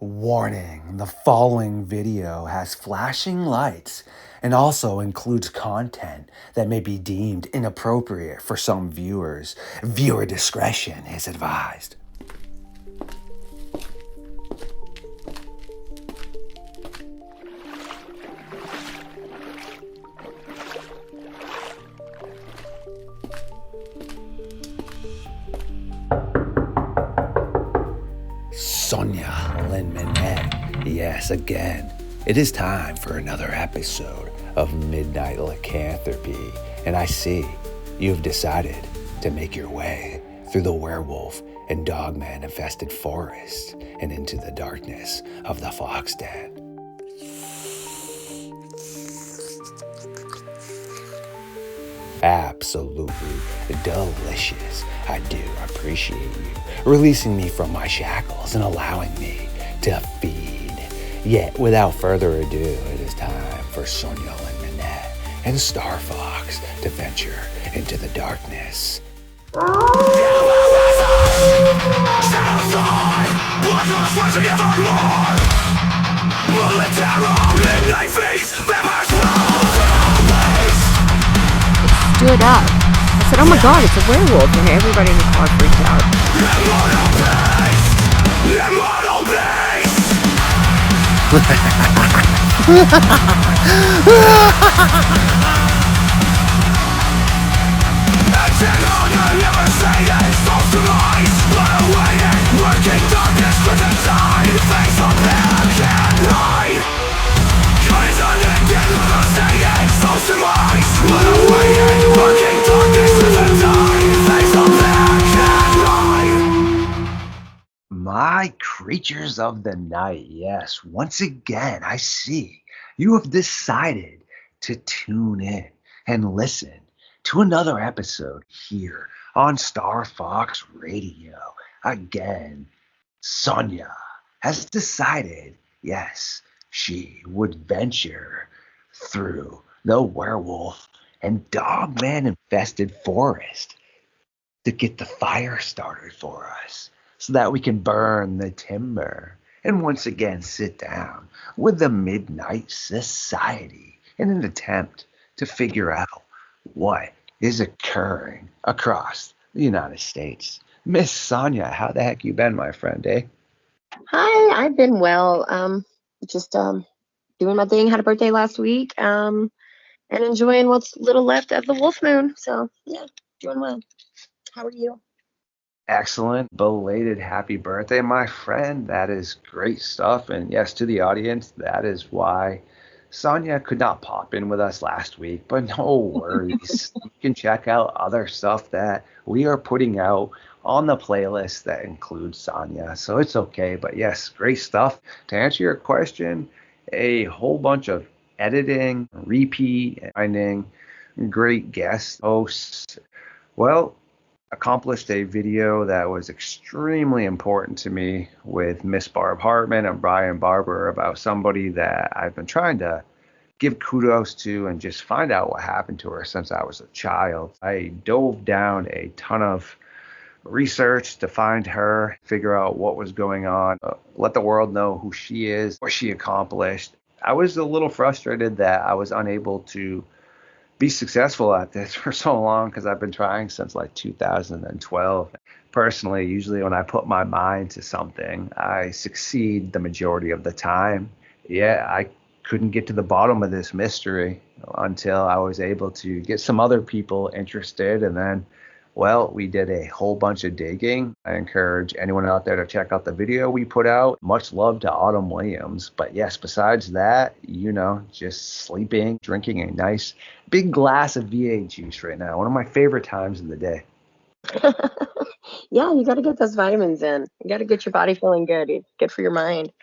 Warning, the following video has flashing lights and also includes content that may be deemed inappropriate for some viewers. Viewer discretion is advised. Sonya, Lynn, Mynatt. Yes, again, it is time for another episode of Midnight Lycanthropy, and I see you've decided to make your way through the werewolf and dogman infested forest and into the darkness of the fox den. Absolutely delicious. I do appreciate you releasing me from my shackles and allowing me to feed. Yet, without further ado, it is time for Sonya and Mynatt and Starfox to venture into the darkness. Stood up. I said, oh my god, it's a werewolf. And everybody in the car freaked out. My creatures of the night, yes, once again, I see you have decided to tune in and listen to another episode here on Starfox Radio. Again, Sonya has decided, yes, she would venture through the werewolf and dogman infested forest to get the fire started for us, so that we can burn the timber and once again sit down with the Midnight Society in an attempt to figure out what is occurring across the United States. Miss Sonya, how the heck you been, my friend, eh? Hi, I've been well. Just doing my thing. Had a birthday last week. And enjoying what's little left of the wolf moon. So yeah, doing well. How are you? Excellent. Belated happy birthday, my friend. That is great stuff. And yes, to the audience, that is why Sonya could not pop in with us last week. But no worries. You can check out other stuff that we are putting out on the playlist that includes Sonya. So it's okay. But yes, great stuff. To answer your question, a whole bunch of editing, repeat, finding great guest hosts. Well, accomplished a video that was extremely important to me with Miss Barb Hartman and Brian Barber about somebody that I've been trying to give kudos to and just find out what happened to her since I was a child. I dove down a ton of research to find her, figure out what was going on, let the world know who she is, what she accomplished. I was a little frustrated that I was unable to be successful at this for so long because I've been trying since like 2012. Personally, usually when I put my mind to something, I succeed the majority of the time. Yeah, I couldn't get to the bottom of this mystery until I was able to get some other people interested. And then, well, we did a whole bunch of digging. I encourage anyone out there to check out the video we put out. Much love to Autumn Williams. But yes, besides that, just sleeping, drinking a nice big glass of V8 juice right now. One of my favorite times of the day. Yeah, you got to get those vitamins in. You got to get your body feeling good. It's good for your mind.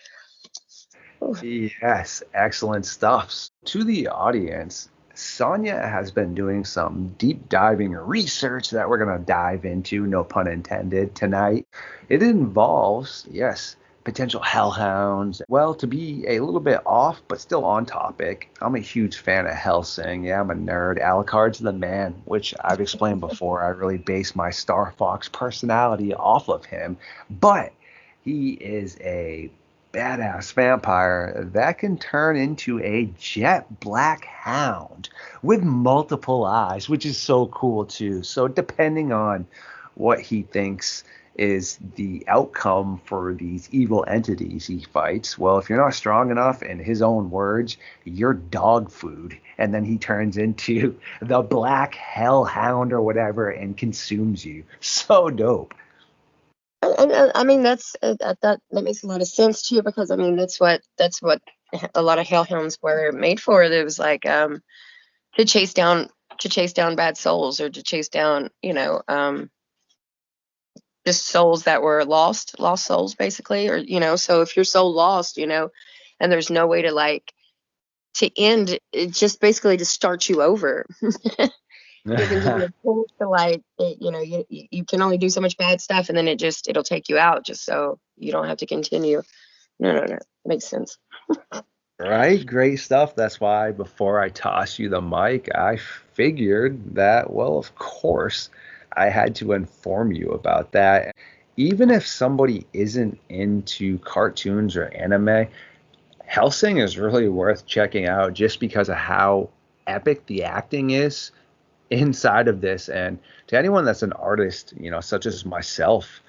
Yes, excellent stuff. To the audience, Sonya has been doing some deep diving research that we're going to dive into, no pun intended, tonight. It involves, yes, potential hellhounds. Well, to be a little bit off, but still on topic, I'm a huge fan of Helsing. Yeah, I'm a nerd. Alucard's the man, which I've explained before. I really base my Star Fox personality off of him. But he is a badass vampire that can turn into a jet black hound with multiple eyes, which is so cool too. So depending on what he thinks is the outcome for these evil entities he fights, well, if you're not strong enough, in his own words, you're dog food. And then he turns into the black hellhound or whatever and consumes you. So dope. I mean that makes a lot of sense too, because I mean that's what a lot of hellhounds were made for. It was like to chase down bad souls, or to chase down just souls that were lost souls basically, or so if your soul lost, and there's no way to like to end it, just basically to start you over. You can give you a chance to like you can only do so much bad stuff, and then it'll take you out just so you don't have to continue. No, makes sense. Right, great stuff. That's why before I toss you the mic, I figured that, well, of course, I had to inform you about that. Even if somebody isn't into cartoons or anime, Helsing is really worth checking out just because of how epic the acting is inside of this. And to anyone that's an artist, such as myself,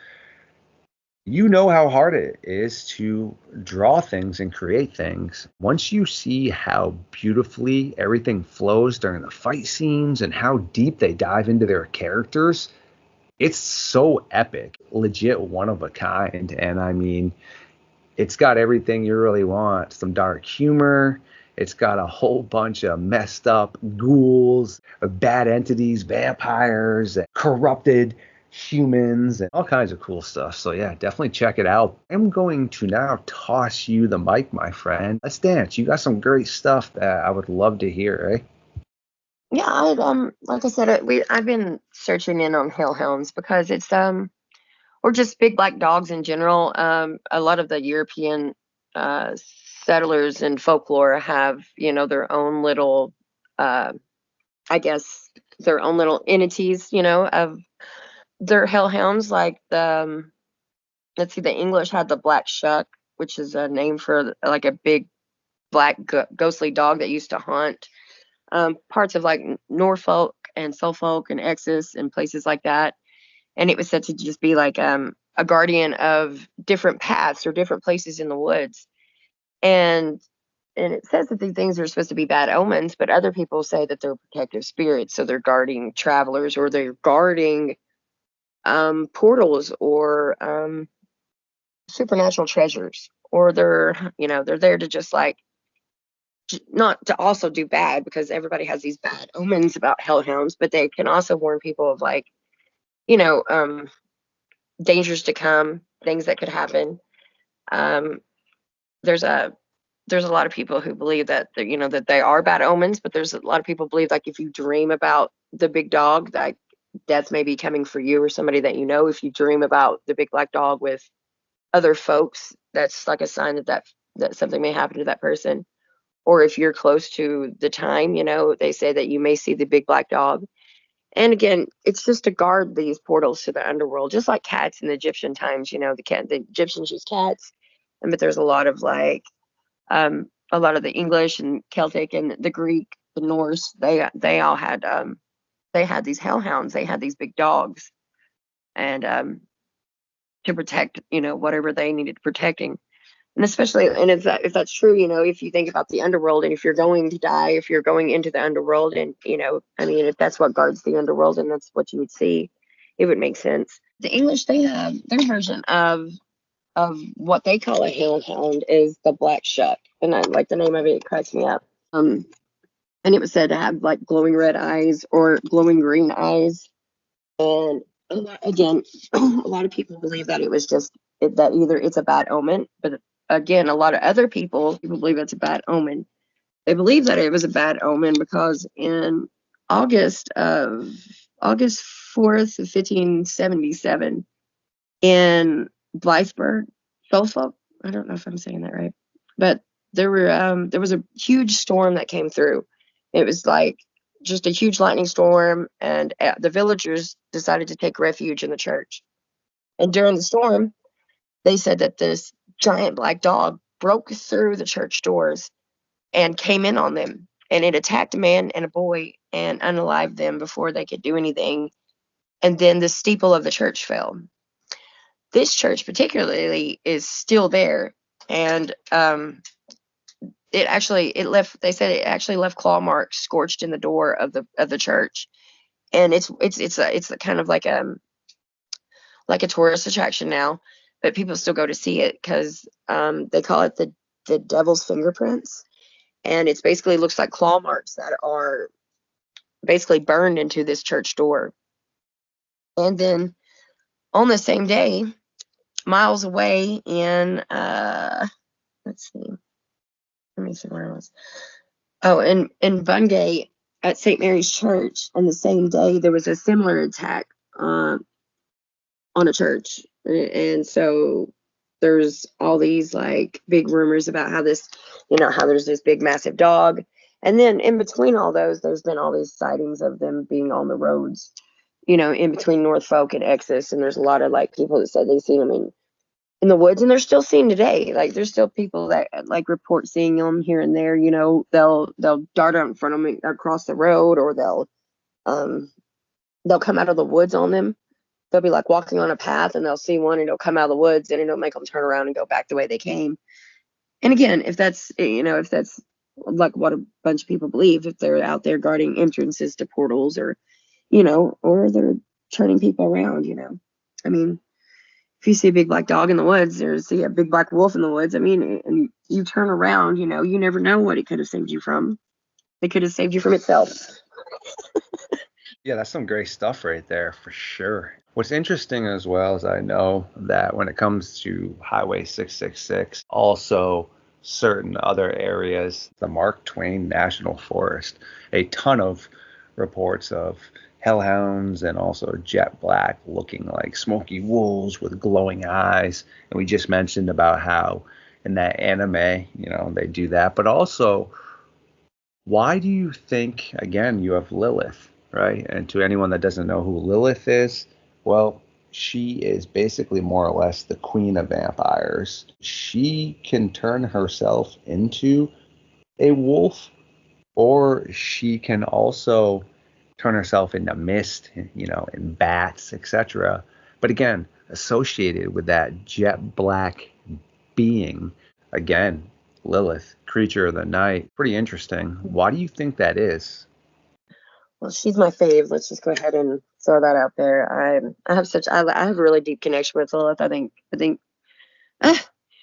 you know how hard it is to draw things and create things. Once you see how beautifully everything flows during the fight scenes and how deep they dive into their characters, it's so epic, legit one of a kind. And I mean, it's got everything you really want. Some dark humor. It's got a whole bunch of messed up ghouls, bad entities, vampires, corrupted humans, and all kinds of cool stuff. So yeah, definitely check it out. I'm going to now toss you the mic, my friend. Let's dance. You got some great stuff that I would love to hear, eh? Yeah, like I said, I've been searching in on hellhounds because it's or just big black dogs in general. A lot of the European uh, settlers and folklore have, their own little, I guess, their own little entities, of their hellhounds. Like let's see, the English had the black shuck, which is a name for like a big black ghostly dog that used to haunt parts of like Norfolk and Suffolk and Essex and places like that. And it was said to just be like a guardian of different paths or different places in the woods. And it says that these things are supposed to be bad omens, but other people say that they're protective spirits, so they're guarding travelers, or they're guarding portals, or supernatural treasures, or they're there to just like not to also do bad, because everybody has these bad omens about hellhounds, but they can also warn people of like you know um dangers to come, things that could happen. Um, there's a there's a lot of people who believe that that they are bad omens, but there's a lot of people believe like if you dream about the big dog, that death may be coming for you or somebody that you know. If you dream about the big black dog with other folks, that's like a sign that something may happen to that person. Or if you're close to the time, they say that you may see the big black dog. And again, it's just to guard these portals to the underworld, just like cats in the Egyptian times. The Egyptians used cats, but there's a lot of the English and Celtic and the Greek, the Norse. They all had they had these hellhounds. They had these big dogs, and to protect whatever they needed protecting. And especially, and if that's true, if you think about the underworld, and if you're going to die, if you're going into the underworld, and I mean, if that's what guards the underworld, and that's what you would see, it would make sense. The English, they have their version of what they call a hellhound is the black shuck, and I like the name of it. It cracks me up. And it was said to have like glowing red eyes or glowing green eyes, and again, a lot of people believe that it was just that either it's a bad omen, but again, a lot of other people believe it's a bad omen. They believe that it was a bad omen because in August of August 4th of 1577 in Blythburgh, Suffolk. I don't know if I'm saying that right, but there was a huge storm that came through. It was like just a huge lightning storm, and the villagers decided to take refuge in the church. And during the storm, they said that giant black dog broke through the church doors and came in on them. And it attacked a man and a boy and unalived them before they could do anything. And then the steeple of the church fell. This church particularly is still there. And they said it actually left claw marks scorched in the door of the church. And it's kind of like a tourist attraction now, but people still go to see it because they call it the devil's fingerprints. And it's basically looks like claw marks that are basically burned into this church door. And then on the same day, miles away in let's see, let me see where I was. Oh, in Bungay at St. Mary's Church on the same day, there was a similar attack on a church. And so there's all these like big rumors about how this, how there's this big massive dog. And then in between all those, there's been all these sightings of them being on the roads, in between Norfolk and Exodus. And there's a lot of like people that said they've seen them in the woods, and they're still seen today. Like there's still people that like report seeing them here and there. They'll dart out in front of them across the road, or they'll come out of the woods on them. They'll be like walking on a path and they'll see one and it'll come out of the woods and it'll make them turn around and go back the way they came. And again, if that's like what a bunch of people believe, if they're out there guarding entrances to portals, or or they're turning people around, I mean, if you see a big black dog in the woods, or see a big black wolf in the woods, I mean, and you turn around, you never know what it could have saved you from. It could have saved you from itself. Yeah, that's some great stuff right there for sure. What's interesting as well is I know that when it comes to Highway 666, also certain other areas, the Mark Twain National Forest, a ton of reports of hellhounds and also jet black looking like smoky wolves with glowing eyes. And we just mentioned about how in that anime, they do that. But also, why do you think, again, you have Lilith, right? And to anyone that doesn't know who Lilith is, well, she is basically more or less the queen of vampires. She can turn herself into a wolf, or she can also turn herself into mist, in bats, etc. But again, associated with that jet black being, again, Lilith, creature of the night. Pretty interesting. Why do you think that is? Well, she's my fave. Let's just go ahead and throw that out there. I have a really deep connection with Lilith. I think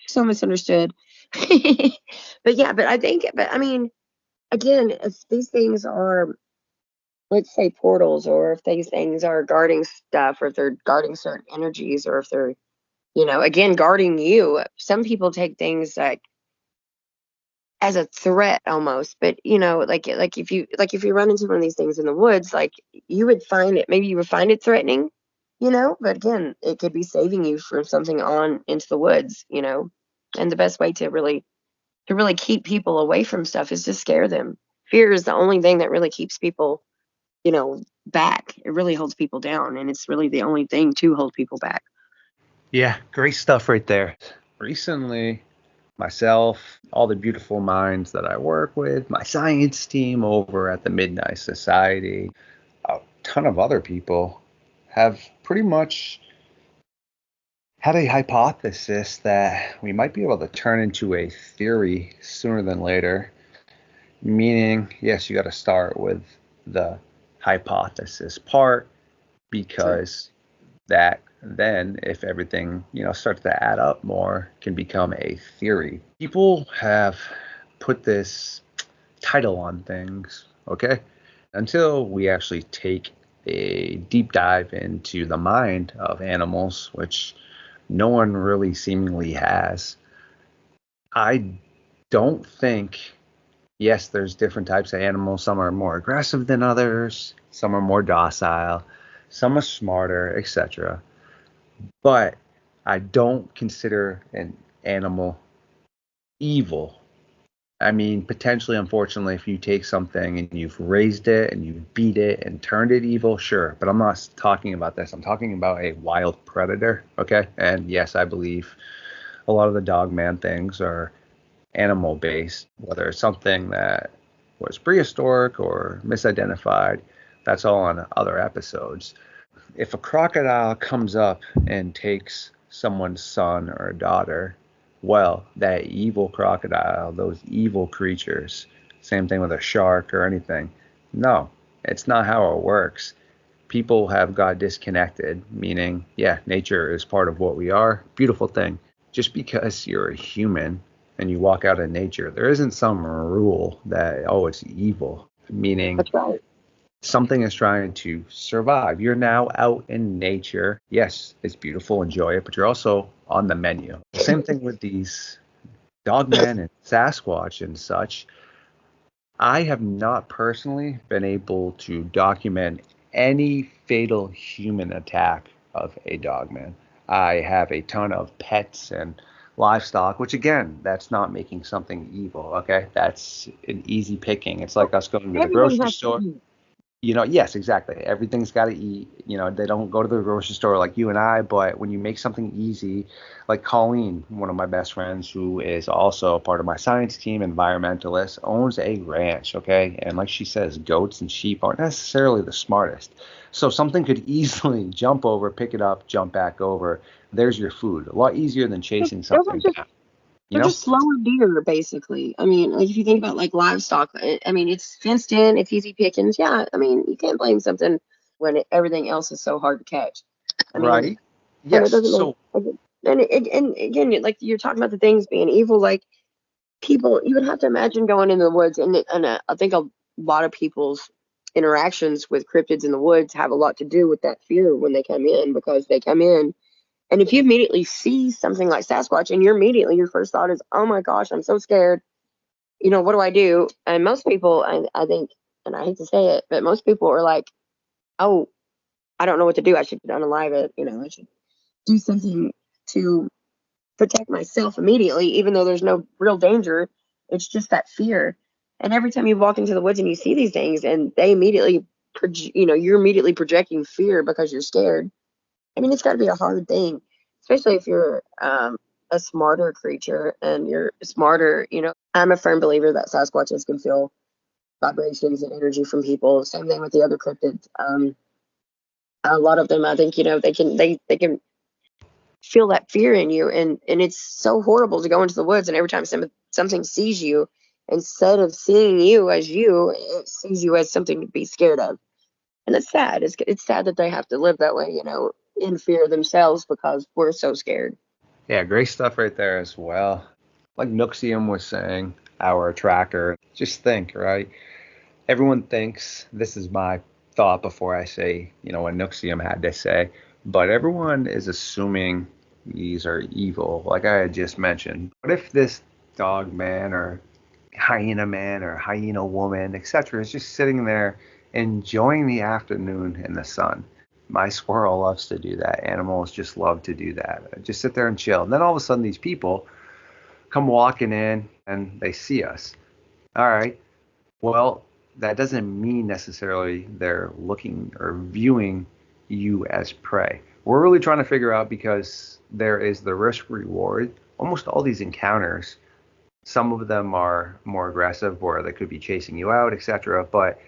so misunderstood. But I mean, again, if these things are, let's say, portals, or if these things are guarding stuff, or if they're guarding certain energies, or if they're, again, guarding you. Some people take things like as a threat almost, but like if you run into one of these things in the woods, like you would find it threatening, but again, it could be saving you from something on into the woods, and the best way to really keep people away from stuff is to scare them. Fear is the only thing that really keeps people, back. It really holds people down, and it's really the only thing to hold people back. Yeah, great stuff right there. Recently, myself, all the beautiful minds that I work with, my science team over at the Midnight Society, a ton of other people have pretty much had a hypothesis that we might be able to turn into a theory sooner than later. Meaning, yes, you got to start with the hypothesis part, because that then, if everything starts to add up more, can become a theory. People have put this title on things, okay, until we actually take a deep dive into the mind of animals, which no one really seemingly has. I don't think, yes, there's different types of animals. Some are more aggressive than others, some are more docile, some are smarter, etc. But I don't consider an animal evil. I mean, potentially, unfortunately, if you take something and you've raised it and you beat it and turned it evil, sure. But I'm not talking about this. I'm talking about a wild predator, okay? And yes, I believe A lot of the Dogman things are animal based, whether it's something that was prehistoric or misidentified. That's all on other episodes. If a crocodile comes up and takes someone's son or daughter, well, that evil crocodile, those evil creatures, same thing with a shark or anything. No, it's not how it works. People have got disconnected, meaning, yeah, nature is part of what we are. Beautiful thing. Just because you're a human and you walk out in nature, there isn't some rule that, oh, it's evil, meaning That's right. something is trying to survive. You're now out in nature. Yes, it's beautiful, enjoy it, but you're also on the menu. Same thing with these Dogmen and Sasquatch and such. I have not personally been able to document any fatal human attack of a Dogman. I have a ton of pets and livestock, which again, that's not making something evil, okay? That's an easy picking. It's like us going to the Everybody grocery has to store. eat. Yes, exactly. Everything's got to eat. They don't go to the grocery store like you and I, but when you make something easy, like Colleen, one of my best friends, who is also part of my science team, environmentalist, owns a ranch, okay? And like she says, goats and sheep aren't necessarily the smartest. So something could easily jump over, pick it up, jump back over. There's your food. A lot easier than chasing Those are something just down, you They're know? just slower deer, basically. I mean, like if you think about like livestock, I mean, it's fenced in, it's easy pickings. Yeah, I mean, you can't blame something when everything else is so hard to catch. I mean, Right? and it Yes. doesn't make, So, and again, like you're talking about the things being evil, like people, you would have to imagine going into the woods, and I think a lot of people's interactions with cryptids in the woods have a lot to do with that fear when they come in, because they come in and if you immediately see something like Sasquatch and your first thought is, oh my gosh, I'm so scared. What do I do? And most people, I think, and I hate to say it, but most people are like, oh, I don't know what to do. I should unalive it. I should do something to protect myself immediately, even though there's no real danger. It's just that fear. And every time you walk into the woods and you see these things and they immediately, you're immediately projecting fear because you're scared. I mean, it's got to be a hard thing, especially if you're a smarter creature and you're smarter. I'm a firm believer that Sasquatches can feel vibrations and energy from people. Same thing with the other cryptids. A lot of them, I think, they can feel that fear in you, and it's so horrible to go into the woods and every time something sees you, instead of seeing you as you, it sees you as something to be scared of. And it's sad. It's sad that they have to live that way, in fear themselves because we're so scared. yeah, great stuff right there as well. Like Nuxium was saying, our tracker, just think, right? Everyone thinks, this is my thought before I say, what Nuxium had to say, but everyone is assuming these are evil, like I had just mentioned. What if this dog man or hyena man or hyena woman, etc., is just sitting there enjoying the afternoon in the sun? My squirrel loves to do that. Animals just love to do that. Just sit there and chill. And then all of a sudden, these people come walking in and they see us. All right. Well, that doesn't mean necessarily they're looking or viewing you as prey. We're really trying to figure out, because there is the risk reward. Almost all these encounters, some of them are more aggressive where they could be chasing you out, etc. But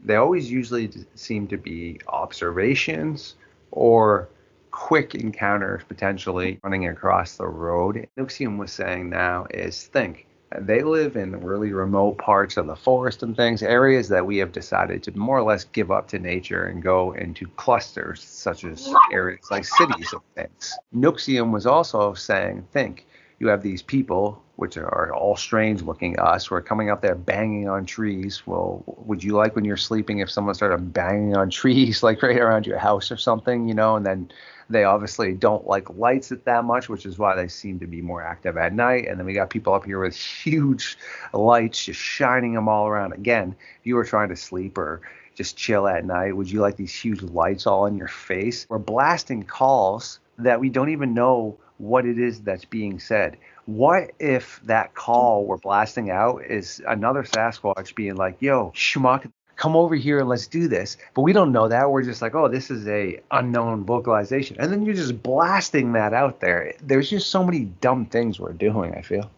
they always usually seem to be observations or quick encounters, potentially running across the road. Nuxium was saying now is, think, they live in really remote parts of the forest and things, areas that we have decided to more or less give up to nature and go into clusters, such as areas like cities and things. Nuxium was also saying, think, you have these people, which are all strange looking us, who are coming up there banging on trees. Well, would you like when you're sleeping if someone started banging on trees like right around your house or something, and then they obviously don't like lights that much, which is why they seem to be more active at night. And then we got people up here with huge lights just shining them all around. Again, if you were trying to sleep or just chill at night, would you like these huge lights all in your face? We're blasting calls that we don't even know what it is that's being said. What if that call we're blasting out is another Sasquatch being like, yo, schmuck, come over here and let's do this. But we don't know that. We're just like, oh, this is a unknown vocalization. And then you're just blasting that out there. There's just so many dumb things we're doing, I feel.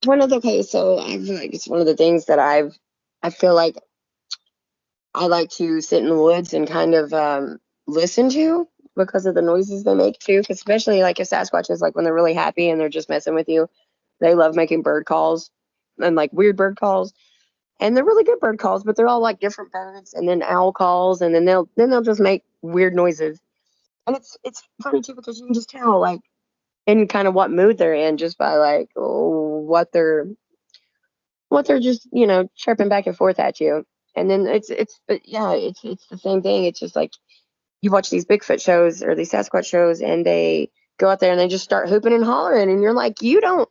So I feel like it's one of the things that I feel like I like to sit in the woods and kind of listen to because of the noises they make too. 'Cause especially like if Sasquatch is like when they're really happy and they're just messing with you, they love making bird calls and like weird bird calls. And they're really good bird calls, but they're all like different birds, and then owl calls, and then they'll just make weird noises. And it's funny too because you can just tell like in kind of what mood they're in just by like what they're just chirping back and forth at you. And then it's the same thing. It's just like you watch these Bigfoot shows or these Sasquatch shows, and they go out there and they just start hooping and hollering, and you're like, you don't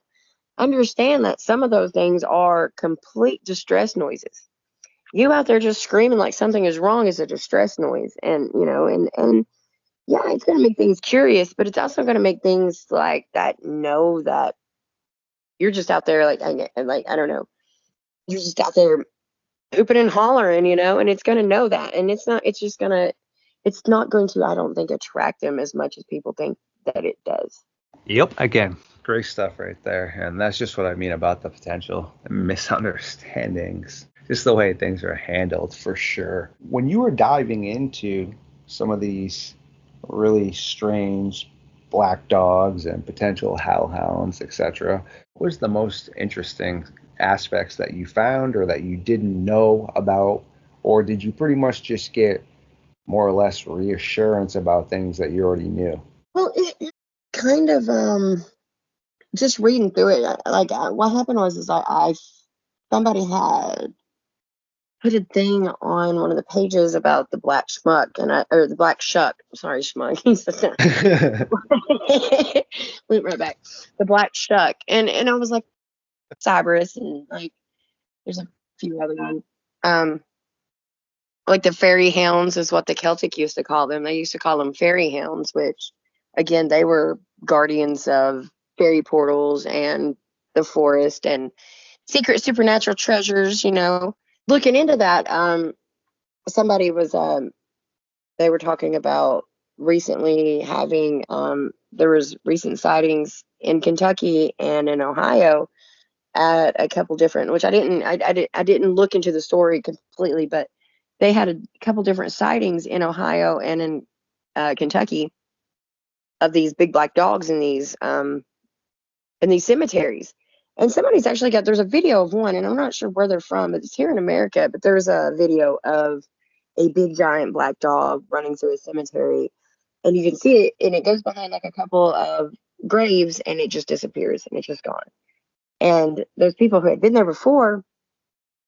understand that some of those things are complete distress noises. You out there just screaming like something is wrong is a distress noise, and and yeah, it's going to make things curious, but it's also going to make things like that know that you're just out there like I don't know, you're just out there hooping and hollering, and it's going to know that, and it's not going to, I don't think, attract them as much as people think that it does. Yep. Again, great stuff right there. And that's just what I mean about the potential misunderstandings. Just the way things are handled, for sure. When you were diving into some of these really strange black dogs and potential hellhounds, etc., what was the most interesting aspects that you found or that you didn't know about? Or did you pretty much just get more or less reassurance about things that you already knew? Well, it kind of just reading through it, what happened was is I somebody had put a thing on one of the pages about the black schmuck or the black shuck. Sorry, schmuck. He said that. Went right back. The black shuck, and I was like Cybers, and like there's a few other ones. Like the fairy hounds is what the Celtic used to call them. They used to call them fairy hounds, which again they were guardians of fairy portals and the forest and secret supernatural treasures. Looking into that, somebody was they were talking about recently having there was recent sightings in Kentucky and in Ohio at a couple different, which I didn't look into the story completely, but they had a couple different sightings in Ohio and in Kentucky of these big black dogs in these cemeteries. And somebody's actually there's a video of one, and I'm not sure where they're from, but it's here in America. But there's a video of a big giant black dog running through a cemetery, and you can see it, and it goes behind like a couple of graves, and it just disappears, and it's just gone. And those people who had been there before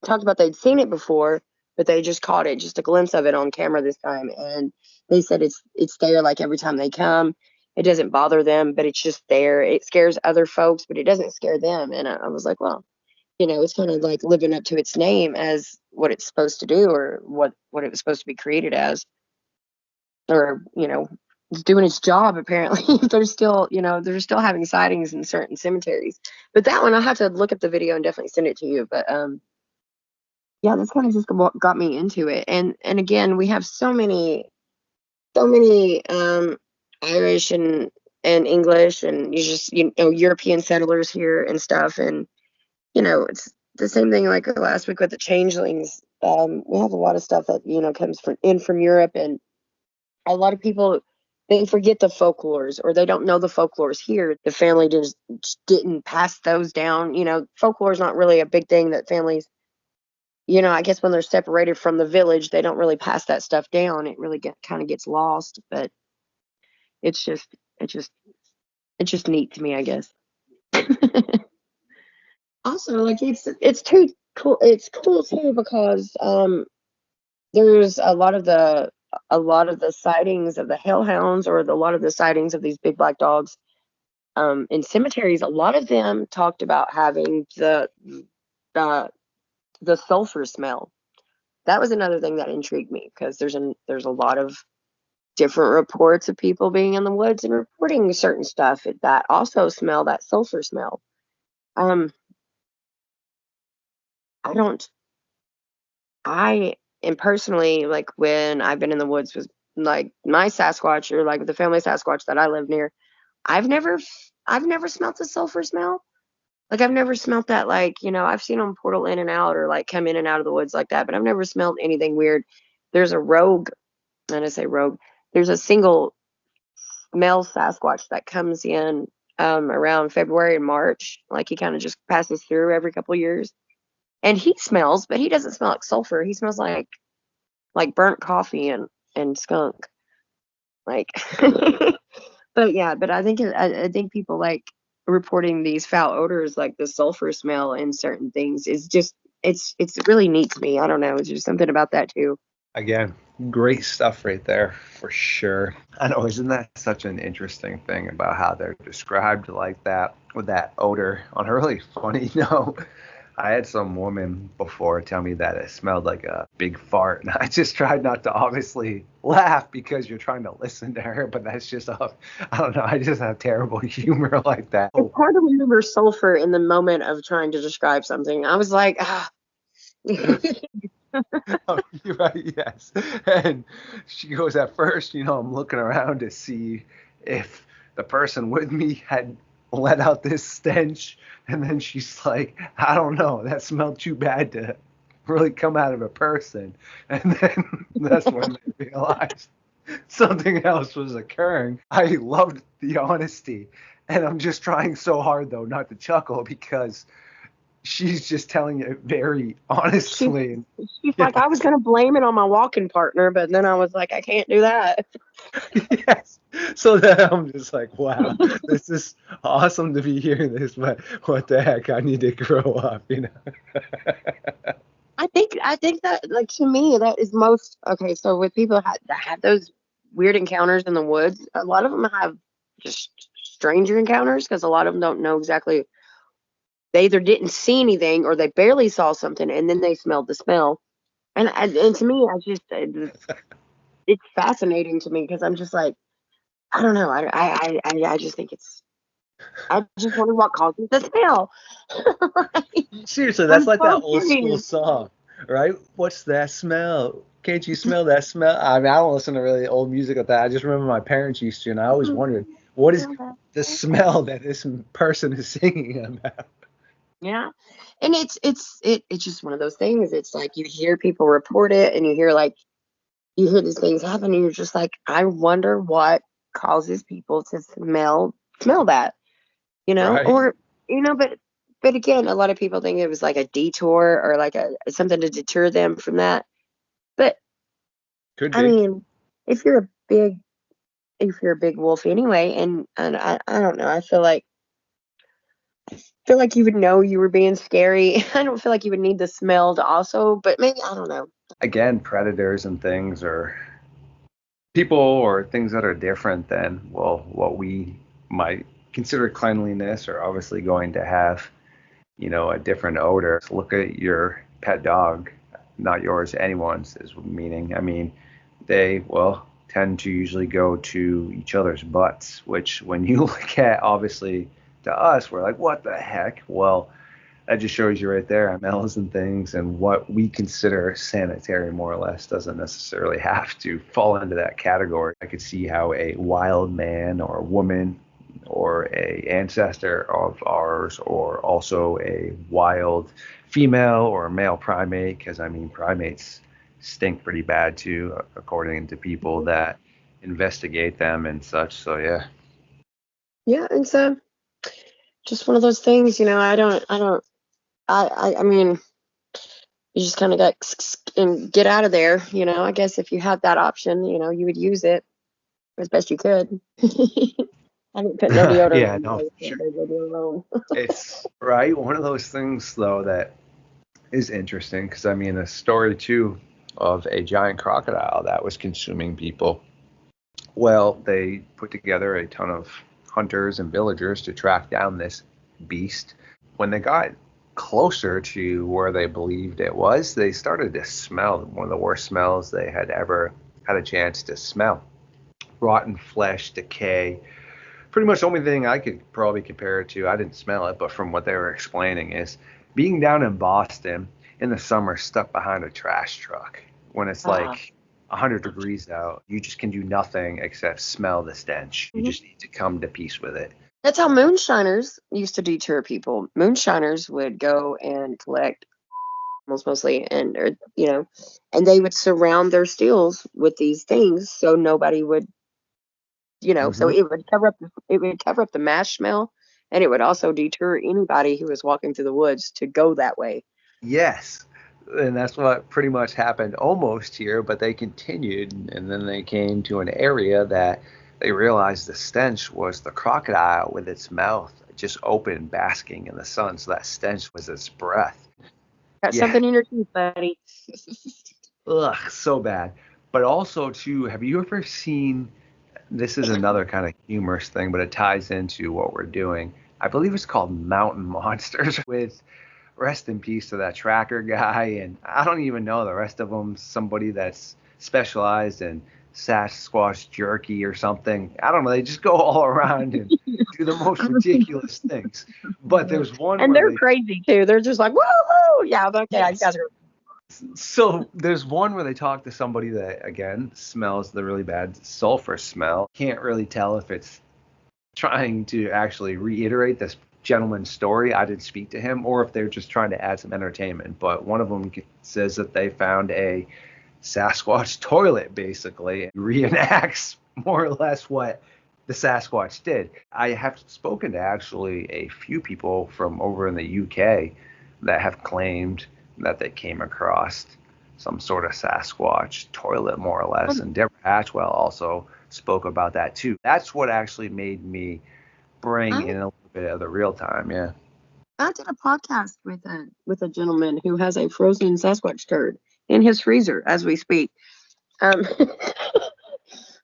talked about they'd seen it before, but they just caught it, just a glimpse of it on camera this time. And they said it's there like every time they come. It doesn't bother them, but it's just there. It scares other folks, but it doesn't scare them. And I was like, well, it's kind of like living up to its name as what it's supposed to do, or what it was supposed to be created as, or it's doing its job apparently. They're still having sightings in certain cemeteries. But that one, I'll have to look up the video and definitely send it to you. But yeah, that's kind of just what got me into it. And again, we have so many Irish and English and European settlers here and stuff. And it's the same thing like last week with the changelings. We have a lot of stuff that comes from Europe, and a lot of people, they forget the folklores, or they don't know the folklores here. The family just didn't pass those down. Folklore is not really a big thing that families, I guess when they're separated from the village, they don't really pass that stuff down. It really kind of gets lost. But it's just it's just it's just neat to me, I guess. Also, like it's too cool. It's cool too because there's a lot of the sightings of the hellhounds, or a lot of the sightings of these big black dogs in cemeteries. A lot of them talked about having the the sulfur smell. That was another thing that intrigued me because there's a lot of different reports of people being in the woods and reporting certain stuff that also smell that sulfur smell. Um, I don't. I and personally, like when I've been in the woods with like my Sasquatch or like the family Sasquatch that I live near, I've never smelt the sulfur smell. Like I've never smelt that, like, I've seen them portal in and out or like come in and out of the woods like that, but I've never smelled anything weird. There's a rogue, and I say rogue, there's a single male Sasquatch that comes in around February and March. Like he kind of just passes through every couple years. And he smells, but he doesn't smell like sulfur. He smells like burnt coffee and skunk. Like but yeah, but I think people like reporting these foul odors like the sulfur smell in certain things is just it's really neat to me. I don't know. It's just something about that too. Again, great stuff right there for sure. I know, isn't that such an interesting thing about how they're described like that with that odor? On a really funny note, I had some woman before tell me that it smelled like a big fart, and I just tried not to obviously laugh because you're trying to listen to her, but that's just I don't know, I just have terrible humor like that. It's hard to remember sulfur in the moment of trying to describe something. I was like, ah. Oh, you're right, yes. And she goes, at first, I'm looking around to see if the person with me had let out this stench. And then she's like, I don't know, that smelled too bad to really come out of a person. And then that's when they realized something else was occurring. I loved the honesty. And I'm just trying so hard, though, not to chuckle because she's just telling it very honestly. She's like, I was going to blame it on my walking partner, but then I was like, I can't do that. Yes. So then I'm just like, wow, this is awesome to be hearing this, but what the heck? I need to grow up. I think that, like, to me, that is most okay. So with people that have those weird encounters in the woods, a lot of them have just stranger encounters because a lot of them don't know exactly. They either didn't see anything or they barely saw something, and then they smelled the smell. And to me, it's fascinating to me because I'm just like, I don't know. I just think I just wonder what causes the smell. Seriously, that's I'm like that so old school curious. song, right? What's that smell? Can't you smell that smell? I mean, I don't listen to really old music like that. I just remember my parents used to, and I always wondered, what is the smell that this person is singing about? Yeah. And it's just one of those things. It's like you hear people report it and you hear these things happen and you're just like, I wonder what causes people to smell that, Right? or but again, a lot of people think it was like a detour or like a something to deter them from that. But Could I be. mean, if you're a big wolf anyway, and I don't know, I feel like you would know you were being scary. I don't feel like you would need the smell to also, but maybe I don't know. Again, predators and things or people or things that are different than, well, what we might consider cleanliness are obviously going to have, a different odor. So look at your pet dog, not yours, anyone's is meaning. I mean, they, well, tend to usually go to each other's butts, which when you look at, obviously, to us, we're like, what the heck? Well, that just shows you right there, MLs and things, and what we consider sanitary, more or less, doesn't necessarily have to fall into that category. I could see how a wild man or a woman or a ancestor of ours, or also a wild female or a male primate, because I mean primates stink pretty bad too, according to people that investigate them and such. So yeah. Yeah, and so just one of those things, I mean, you just kind of got and get out of there, I guess if you had that option, you would use it as best you could. I didn't put no deodorant Yeah, on no, my sure. leave me alone. It's right. One of those things though that is interesting because I mean a story too of a giant crocodile that was consuming people. Well, they put together a ton of hunters and villagers to track down this beast. When they got closer to where they believed it was, they started to smell one of the worst smells they had ever had a chance to smell. Rotten flesh, decay. Pretty much the only thing I could probably compare it to, I didn't smell it, but from what they were explaining, is being down in Boston in the summer stuck behind a trash truck. when it's like 100 degrees out. You just can do nothing except smell the stench. You just need to come to peace with it. That's how moonshiners used to deter people. Moonshiners would go and collect mostly, and and they would surround their stills with these things so nobody would, so it would cover up the mash smell, and it would also deter anybody who was walking through the woods to go that way. Yes. And that's what pretty much happened almost here, but they continued, and then they came to an area that they realized the stench was the crocodile with its mouth just open, basking in the sun. So that stench was its breath. Got something in your teeth, buddy. Ugh, so bad. But also, too, have you ever seen, this is another kind of humorous thing, but it ties into what we're doing. I believe it's called Mountain Monsters with rest in peace to that tracker guy. And I don't even know the rest of them, somebody that's specialized in Sasquatch jerky or something. I don't know. They just go all around and do the most ridiculous things. But there's one and where they're crazy too. They're just like, woohoo! Yeah, okay, yes. I guys are. So there's one where they talk to somebody that, again, smells the really bad sulfur smell. Can't really tell if it's trying to actually reiterate this gentleman's story. I didn't speak to him, or if they're just trying to add some entertainment. But one of them says that they found a Sasquatch toilet, basically. It reenacts more or less what the Sasquatch did. I have spoken to actually a few people from over in the UK that have claimed that they came across some sort of Sasquatch toilet, more or less. And Deborah Hatchwell also spoke about that too. That's what actually made me bring in a little bit of the real time. Yeah. I did a podcast with a gentleman who has a frozen Sasquatch turd in his freezer as we speak. And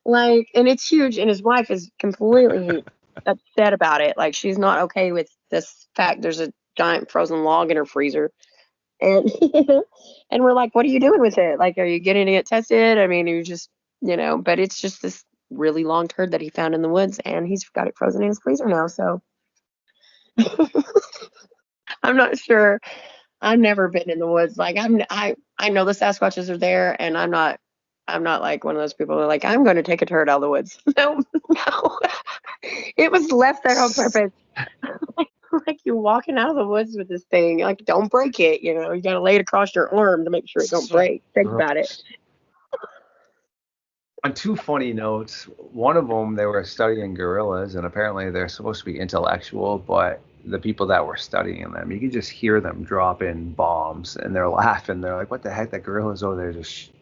it's huge, and his wife is completely upset about it. Like, she's not okay with this fact there's a giant frozen log in her freezer. And and we're like, what are you doing with it? Like, are you getting it tested? I mean, you just, but it's just this really long turd that he found in the woods, and he's got it frozen in his freezer now. So I'm not sure. I've never been in the woods. Like, I know the Sasquatches are there, and I'm not like one of those people who are like, I'm going to take a turd out of the woods. No. It was left there on purpose. Like, you're walking out of the woods with this thing. Like, don't break it. You got to lay it across your arm to make sure it don't break. Think about it. On two funny notes, one of them, they were studying gorillas, and apparently they're supposed to be intellectual, but the people that were studying them, you could just hear them dropping bombs, and they're laughing. They're like, what the heck? That gorilla's over there just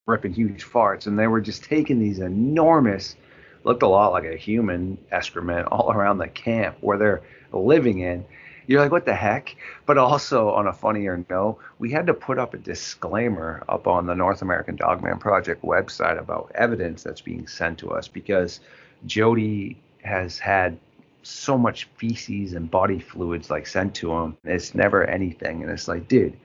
ripping huge farts. And they were just taking these enormous, looked a lot like a human excrement all around the camp where they're living in. You're like, what the heck? But also, on a funnier note, we had to put up a disclaimer up on the North American Dogman Project website about evidence that's being sent to us, because Jody has had so much feces and body fluids like sent to him. It's never anything. And it's like, dude,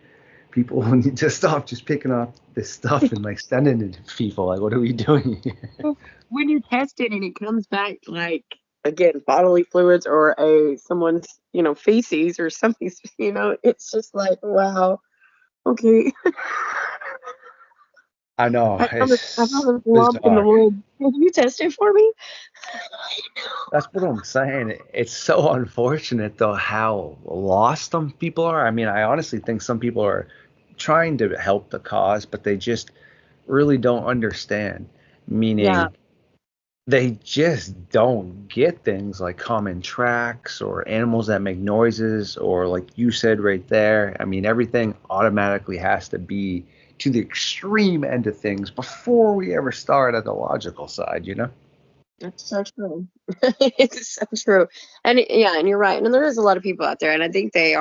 people need to stop just picking up this stuff and like sending it to people. Like, what are we doing here? When you test it and it comes back like, again, bodily fluids or someone's, feces or something, it's just like, wow, okay. I know. I found this lump in the woods. Can you test it for me? That's what I'm saying. It's so unfortunate, though, how lost some people are. I mean, I honestly think some people are trying to help the cause, but they just really don't understand. Meaning, they just don't get things like common tracks or animals that make noises, or like you said right there. I mean, everything automatically has to be to the extreme end of things before we ever start at the logical side, That's so true. It's so true. And and you're right. And there is a lot of people out there, and I think they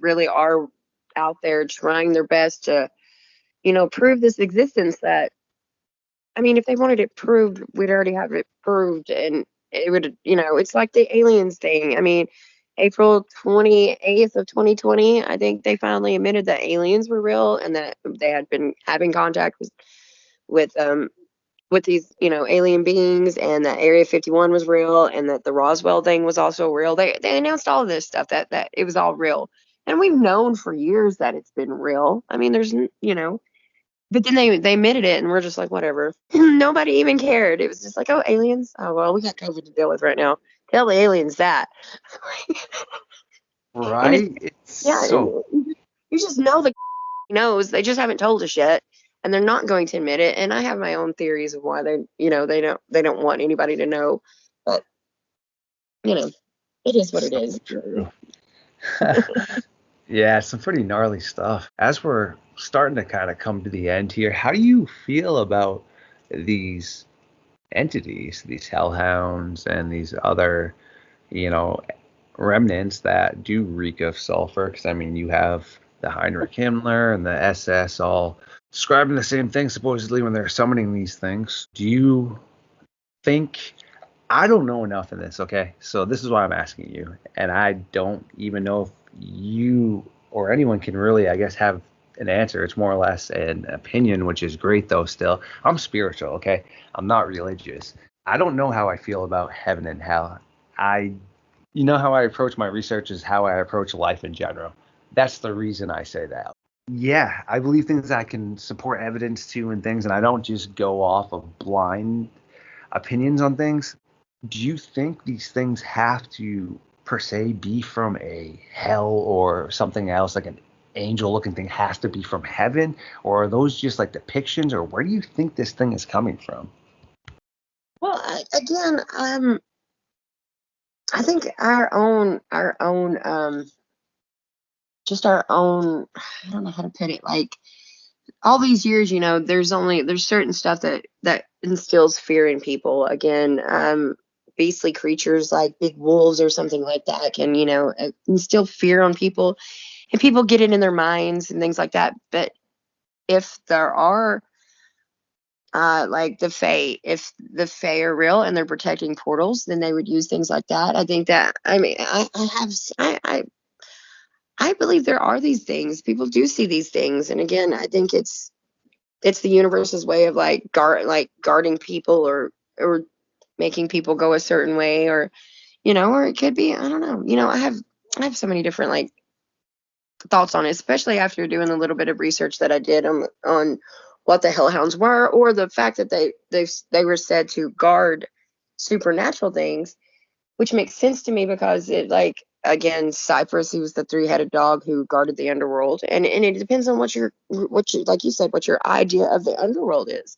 really are out there trying their best to, prove this existence that, I mean, if they wanted it proved, we'd already have it proved, and it would, it's like the aliens thing. I mean, April 28th of 2020, I think they finally admitted that aliens were real and that they had been having contact with these, alien beings, and that Area 51 was real, and that the Roswell thing was also real. They announced all of this stuff, that it was all real. And we've known for years that it's been real. I mean, there's, But then they admitted it, and we're just like, whatever. Nobody even cared. It was just like, oh, aliens. Oh well, we got COVID to deal with right now. Tell the aliens that. And it's Right? It's yeah, so you just know the knows. They just haven't told us yet, and they're not going to admit it. And I have my own theories of why they don't want anybody to know. But it is what it is. true. Yeah, some pretty gnarly stuff. As we're starting to kind of come to the end here, how do you feel about these entities, these hellhounds and these other, you know, remnants that do reek of sulfur? Because I mean, you have the Heinrich Himmler and the SS all describing the same thing supposedly when they're summoning these things. Do you think? I don't know enough in this, okay? So this is why I'm asking you, and I don't even know if you or anyone can really, I guess, have an answer. It's more or less an opinion, which is great though. Still, I'm spiritual, okay? I'm not religious. I don't know how I feel about heaven and hell. I You know how I approach my research is how I approach life in general. That's the reason I say that. Yeah, I believe things I can support evidence to and things, and I don't just go off of blind opinions on things. Do you think these things have to per se be from a hell or something else, like an angel looking thing has to be from heaven, or are those just like depictions, or where do you think this thing is coming from? Well, again, I think just our own. I don't know how to put it. Like all these years, there's certain stuff that instills fear in people. Again, beastly creatures like big wolves or something like that can, instill fear on people, and people get it in their minds and things like that. But if there are like if the Fae are real and they're protecting portals, then they would use things like that. I think that I mean I believe there are these things. People do see these things, and again, I think it's the universe's way of guarding people or making people go a certain way, or it could be, I don't know. I have so many different thoughts on it, especially after doing a little bit of research that I did on what the hellhounds were, or the fact that they were said to guard supernatural things, which makes sense to me because it, again, Cypress, he was the three-headed dog who guarded the underworld, and it depends on what you like you said, what your idea of the underworld is.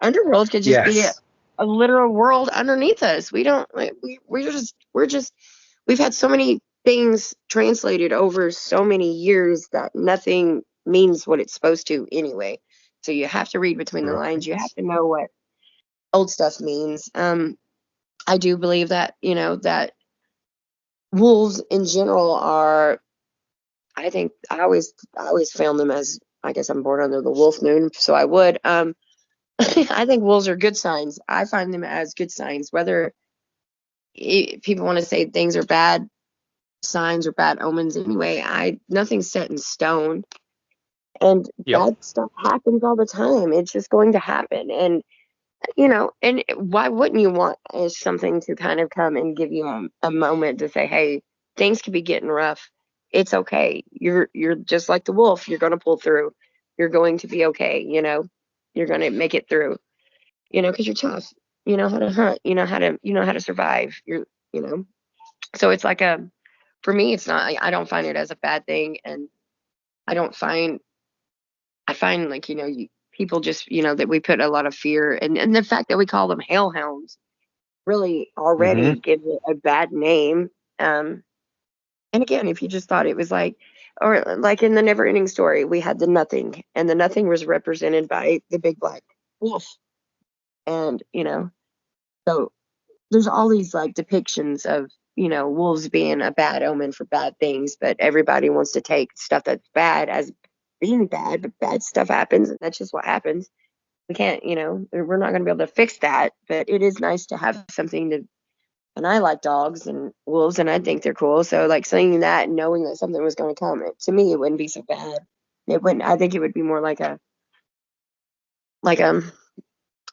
Underworld could just be Yes. a literal world underneath us. We don't like we've had so many things translated over so many years that nothing means what it's supposed to anyway. So you have to read between the lines. You have Right. to know what old stuff means. I do believe that that wolves in general are. I think I always found them as, I guess I'm born under the wolf moon, so I would. I think wolves are good signs. I find them as good signs, whether people want to say things are bad signs or bad omens anyway. Nothing's set in stone, and Yep. bad stuff happens all the time. It's just going to happen, and and why wouldn't you want something to kind of come and give you a moment to say, hey, things could be getting rough. It's okay. You're just like the wolf. You're going to pull through. You're going to be okay. You're going to make it through. Because you're tough. You know how to hunt. You know how to survive. You know. So it's like for me, it's not. I don't find it as a bad thing, and I don't find. I find people just that we put a lot of fear, and the fact that we call them hellhounds really Mm-hmm. already gives it a bad name. Um, and again, if you just thought it was or like in the Never Ending Story, we had the Nothing, and the Nothing was represented by the big black wolf, and so there's all these depictions of wolves being a bad omen for bad things, but everybody wants to take stuff that's bad as being bad, but bad stuff happens, and that's just what happens. We can't, we're not going to be able to fix that, but it is nice to have something to. And I like dogs and wolves, and I think they're cool. So seeing that and knowing that something was going to come, to me, it wouldn't be so bad. It wouldn't. I think it would be more like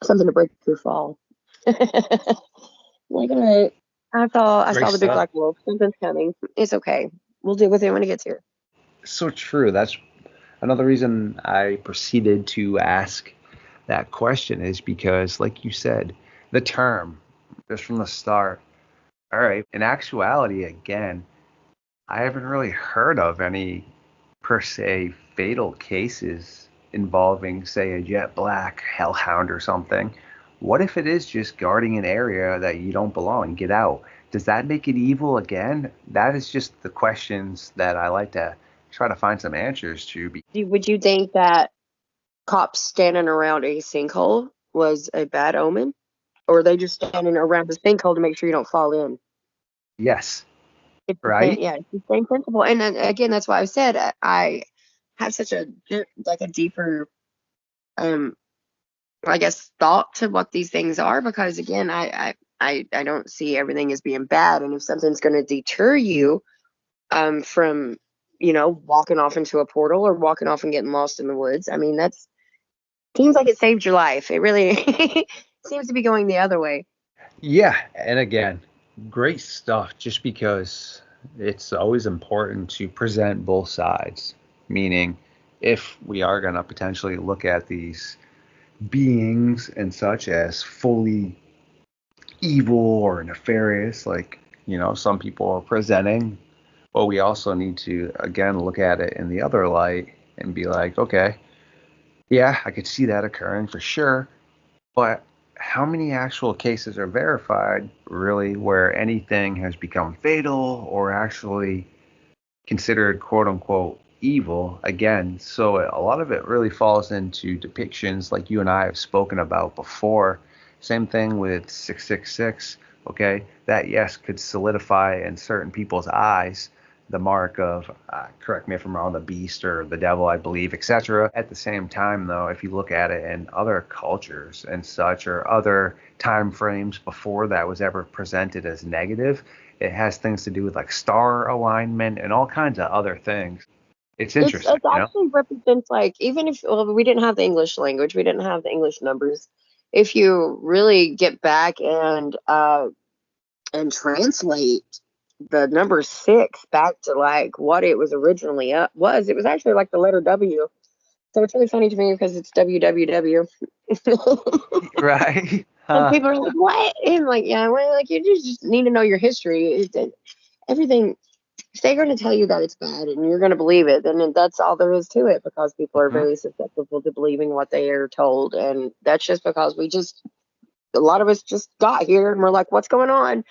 something to break your fall. All right, I saw Great the big stuff. black wolf. Something's coming. It's okay. We'll deal with it when it gets here. So true. That's Another reason I proceeded to ask that question is because, like you said, the term, just from the start, all right, in actuality, again, I haven't really heard of any per se fatal cases involving, say, a jet black hellhound or something. What if it is just guarding an area that you don't belong? Get out. Does that make it evil again? That is just the questions that I like to try to find some answers to. Would you think that cops standing around a sinkhole was a bad omen? Or are they just standing around the sinkhole to make sure you don't fall in? Yes, It's the same, right? yeah, it's the same principle. And then, again, that's why I said I have such a deeper, um, I guess, thought to what these things are, because again, I don't see everything as being bad. And if something's going to deter you, from, walking off into a portal or walking off and getting lost in the woods, I mean, that's seems like it saved your life. It really seems to be going the other way. Yeah, and again, great stuff just because it's always important to present both sides. Meaning, if we are going to potentially look at these beings and such as fully evil or nefarious, like, some people are presenting, but we also need to, again, look at it in the other light and be like, okay, yeah, I could see that occurring for sure. But how many actual cases are verified, really, where anything has become fatal or actually considered quote unquote evil? Again, so a lot of it really falls into depictions like you and I have spoken about before. Same thing with 666, okay? That, yes, could solidify in certain people's eyes the mark of, correct me if I'm wrong, the beast or the devil, I believe, etc. At the same time, though, if you look at it in other cultures and such, or other time frames before that was ever presented as negative, it has things to do with like star alignment and all kinds of other things. It's interesting, It actually represents, like, even if, well, we didn't have the English language, we didn't have the English numbers. If you really get back and translate the number 6 back to like what it was originally it was actually like the letter W. So it's really funny to me because it's WWW. right? And people are like, "What?" And like, yeah, well, like, you just need to know your history. Everything. If they're going to tell you that it's bad and you're going to believe it, then that's all there is to it, because people are Mhm. very susceptible to believing what they are told. And that's just because a lot of us just got here and we're like, what's going on?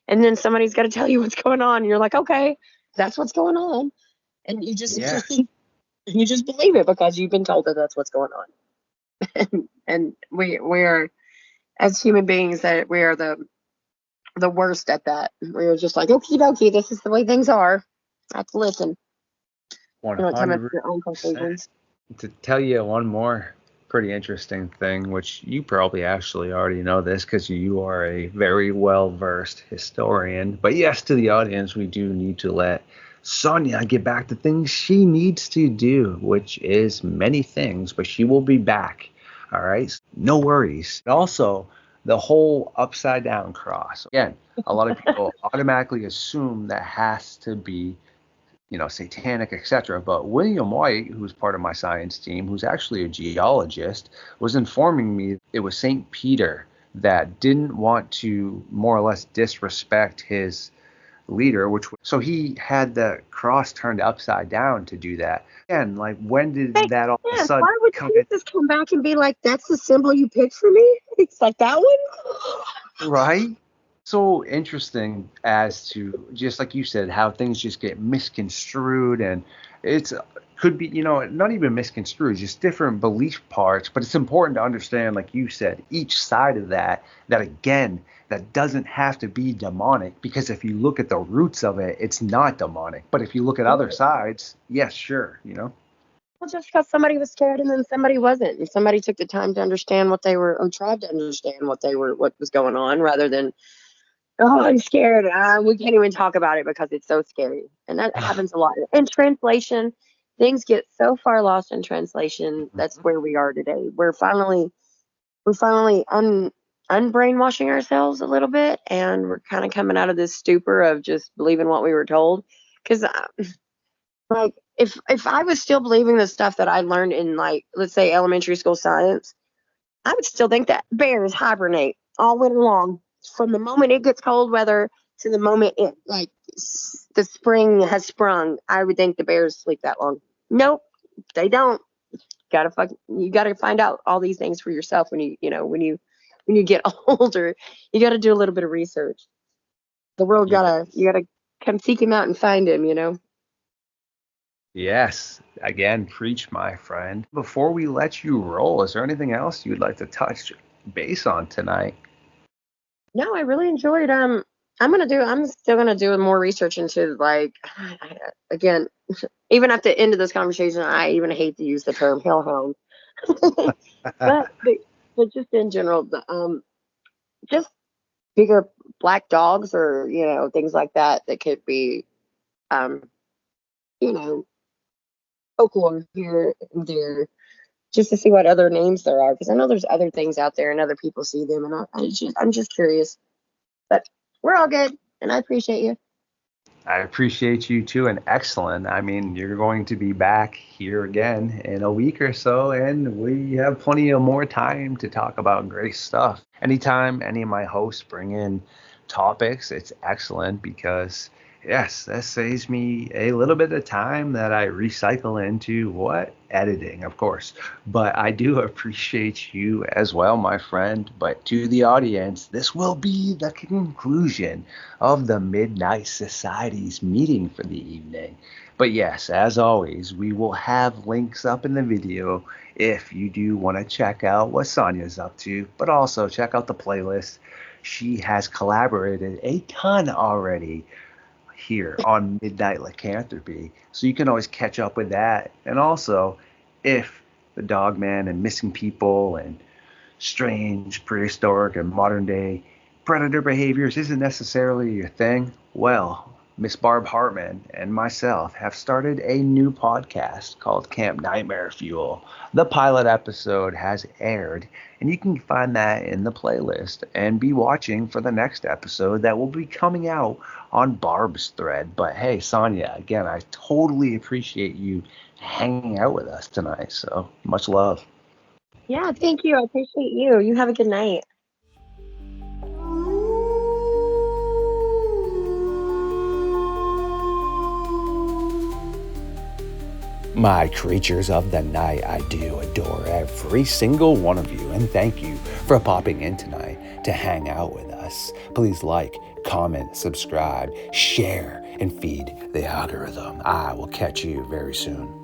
And then somebody's got to tell you what's going on. And you're like, okay, that's what's going on. And you just, Yeah. you just believe it because you've been told that that's what's going on. And we're, as human beings, that we are the worst at that. We're just like, okie dokie, this is the way things are. I have to listen. You know, come up with your own 100%. conclusions. To tell you one more pretty interesting thing, which you probably actually already know this because you are a very well versed historian. But yes, to the audience, we do need to let Sonya get back to things she needs to do, which is many things, but she will be back. All right. No worries. Also, the whole upside down cross. Again, a lot of people automatically assume that has to be, satanic, etc. But William White, who's part of my science team, who's actually a geologist, was informing me it was St. Peter that didn't want to more or less disrespect his leader, so he had the cross turned upside down to do that. And like, when did Makes that all of a sense. sudden Why would come in? Jesus come back and be like, that's the symbol you picked for me? It's like that one? Right? So interesting as to, just like you said, how things just get misconstrued, and it's could be, not even misconstrued, just different belief parts. But it's important to understand, like you said, each side of that again, that doesn't have to be demonic, because if you look at the roots of it, it's not demonic. But if you look at other sides, yes, sure. Well, just because somebody was scared and then somebody wasn't, and somebody took the time to understand what they were, or tried to understand what was going on, rather than, oh, I'm scared. We can't even talk about it because it's so scary. And that happens a lot. In translation, things get so far lost in translation. That's where we are today. We're finally unbrainwashing ourselves a little bit, and we're kind of coming out of this stupor of just believing what we were told. Because Like if I was still believing the stuff that I learned in, like, let's say elementary school science, I would still think that bears hibernate all winter long, from the moment it gets cold weather to the moment it, like, the spring has sprung. I would think the bears sleep that long. Nope, they don't. You gotta find out all these things for yourself when you get older. You gotta do a little bit of research. You gotta come seek him out and find him. Yes, again, preach, my friend. Before we let you roll, is there anything else you'd like to touch base on tonight? No, I really enjoyed. I'm still gonna do more research into, like, again, even at the end of this conversation, I even hate to use the term hellhound, but, but just in general, just bigger black dogs, or things like that could be, um you know folklore here and there, just to see what other names there are, because I know there's other things out there and other people see them, and I'm just curious. But we're all good, and I appreciate you. I appreciate you too, and excellent. I mean, you're going to be back here again in a week or so, and we have plenty of more time to talk about great stuff. Anytime any of my hosts bring in topics, it's excellent because, yes, that saves me a little bit of time that I recycle into what? Editing, of course. But I do appreciate you as well, my friend. But to the audience, this will be the conclusion of the Midnight Society's meeting for the evening. But yes, as always, we will have links up in the video if you do want to check out what Sonya's up to, but also check out the playlist. She has collaborated a ton already here on Midnight Lycanthropy, so you can always catch up with that. And also, if the Dogman and missing people and strange prehistoric and modern day predator behaviors isn't necessarily your thing, well, Miss Barb Hartman and myself have started a new podcast called Camp Nightmare Fuel. The pilot episode has aired, and you can find that in the playlist and be watching for the next episode that will be coming out on Barb's thread. But hey, Sonya, again, I totally appreciate you hanging out with us tonight, so much love. Yeah, thank you. I appreciate you. You have a good night. My creatures of the night, I do adore every single one of you, and thank you for popping in tonight to hang out with us. Please like, comment, subscribe, share, and feed the algorithm. I will catch you very soon.